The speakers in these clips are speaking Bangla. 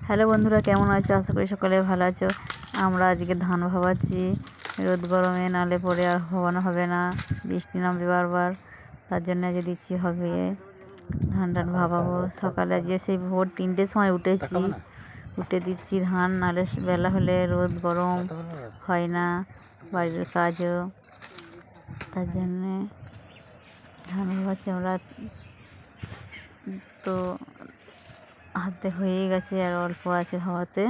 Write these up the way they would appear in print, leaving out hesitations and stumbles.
হ্যালো বন্ধুরা, কেমন আছো? আশা করি সকলে ভালো আছো। আমরা আজকে ধান ভাবাচ্ছি। রোদ গরমে নালে পরে আর ভাবানো হবে না, বৃষ্টি নামবে বারবার, তার জন্য আজকে দিচ্ছি হবে ধান ভাবাবো। সকালে আজকে সেই ভোর 3টের সময় উঠেছি, উঠে দিচ্ছি ধান, নালে বেলা হলে রোদ গরম হয় না, বাড়ির কাজও, তার জন্যে ধান ভাবাচ্ছি আমরা। তো হাতে হয়েই গেছে, আর অল্প আছে হাওয়াতে।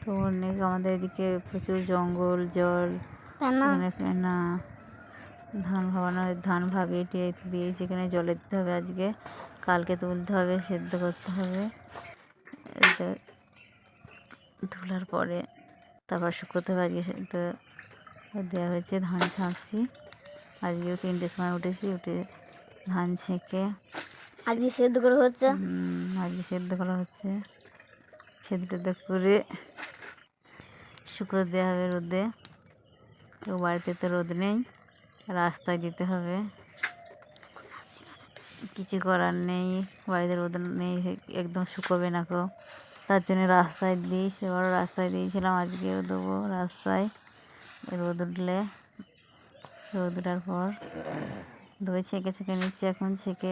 তো অনেক আমাদের এদিকে প্রচুর জঙ্গল, জল, এখানে ফেনা, ধান ভাবানো, ধান ভাবিয়ে দিয়েছি, এখানে জলে দিতে হবে আজকে, কালকে তুলতে হবে, সেদ্ধ করতে হবে। তোলার পরে তারপর শুকোতে হবে। আজকে সেদ্ধ দেওয়া হয়েছে, ধান ছাঁকছি। আজকেও 3টের সময় উঠেছি, উঠে ধান ছেঁকে আজকে সেদ্ধ করা হচ্ছে। আজকে সেদ্ধ করা হচ্ছে। সেদ্ধ করে শুকোতে দেওয়া হবে রোদে। তো বাড়িতে তো রোদ নেই, রাস্তায় দিতে হবে, কিছু করার নেই, বাড়িতে রোদ নেই, একদম শুকোবে না কেউ, তার জন্য রাস্তায় দিই। সেবারও রাস্তায় দিয়েছিলাম, আজকেও দেবো রাস্তায়। রোদ উঠলে, রোদ ওঠার পর ধুয়ে ছেঁকে নিচ্ছি, এখন ছেঁকে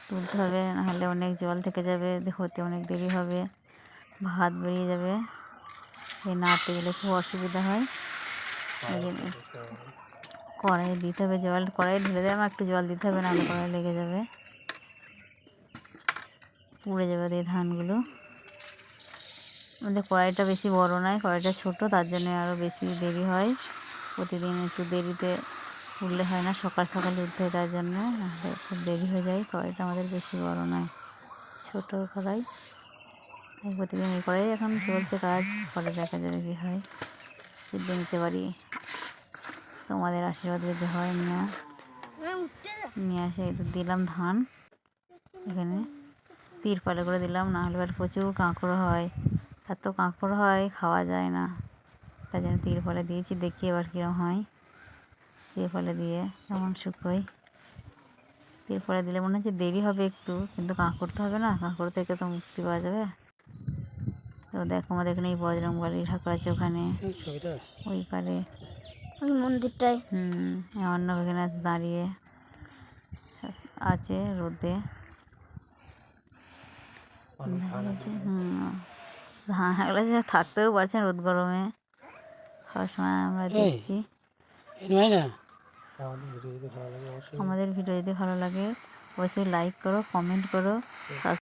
তুলতে হবে, নাহলে অনেক জল থেকে যাবে, হতে অনেক দেরি হবে, ভাত বেরিয়ে যাবে, এই নাড়তে গেলে খুব অসুবিধা হয়। এই জন্য কড়াইয়ে দিতে হবে জল, কড়াইয়ে ঢেলে দেবে, একটু জল দিতে হবে, নাহলে কড়াই লেগে যাবে, পুড়ে যাবে এই ধানগুলো। আমাদের কড়াইটা বেশি বড় নয়, কড়াইটা ছোট, তার জন্য আরও বেশি দেরি হয়। প্রতিদিন একটু দেরিতে উঠলে হয় না, সকাল সকাল উঠতে হয়, তার জন্য খুব দেরি হয়ে যায়। কড়াইটা আমাদের বেশি বড় নয়, ছোটো কড়াই। প্রতিদিন এই কড়াই এখন চলছে কাজ, পরে দেখা যাবে কী হয়, সিদ্ধ নিতে পারি। তোমাদের আশীর্বাদ যদি হয় নিয়ে আসে। একটু দিলাম ধান, এখানে তিরপালে করে দিলাম, না হলে আর প্রচুর কাঁকড় হয়, এত কাঁকড় হয় খাওয়া যায় না, তাই জন্য তিরপালে দিয়েছি। দেখি এবার কীরকম হয়, তিরপালে দিয়ে কেমন শুকোই। তিরপালে দিলে মনে হচ্ছে দেরি হবে একটু, কিন্তু কাঁকড় তো হবে না, কাঁকড় থেকে তো মুক্তি পাওয়া যাবে। তো দেখো আমাদের এখানে এই বজরংবলী ঠাকুর আছে, ওখানে ওই পারে মন্দিরটায় অন্য এখানে দাঁড়িয়ে আছে রোদে। ধান এগুলো থাকতেও পারছে রোদ গরমে, সবসময় আমরা দেখছি। আমাদের ভিডিও যদি ভালো লাগে অবশ্যই লাইক করো, কমেন্ট করো।